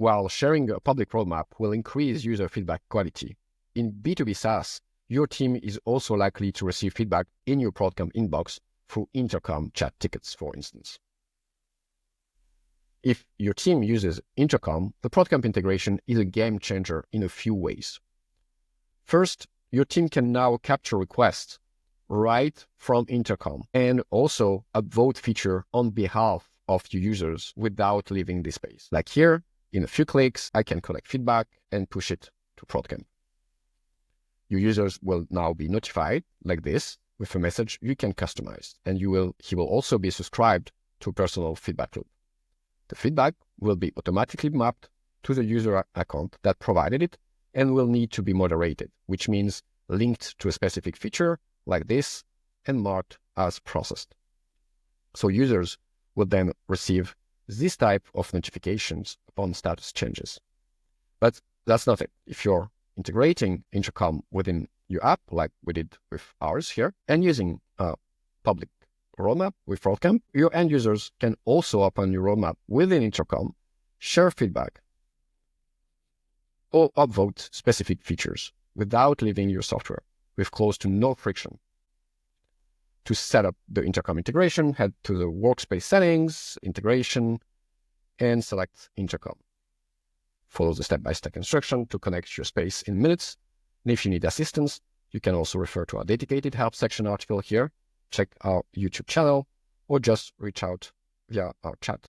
while sharing a public roadmap will increase user feedback quality. In B2B SaaS, your team is also likely to receive feedback in your ProdCamp inbox through Intercom chat tickets, for instance. If your team uses Intercom, the ProdCamp integration is a game changer in a few ways. First, your team can now capture requests right from Intercom and also upvote feature on behalf of your users without leaving the space. Like here, in a few clicks, I can collect feedback and push it to ProdCamp. Your users will now be notified like this with a message you can customize, and he will also be subscribed to a personal feedback loop. The feedback will be automatically mapped to the user account that provided it and will need to be moderated, which means linked to a specific feature like this and marked as processed. So users will then receive this type of notifications upon status changes. But that's not it. If you're integrating Intercom within your app, like we did with ours here, and using a public roadmap with ProdCamp, your end users can also open your roadmap within Intercom, share feedback, or upvote specific features without leaving your software, with close to no friction. To set up the Intercom integration, head to the workspace settings, integration, and select Intercom. Follow the step-by-step instruction to connect your space in minutes. And if you need assistance, you can also refer to our dedicated help section article here, check our YouTube channel, or just reach out via our chat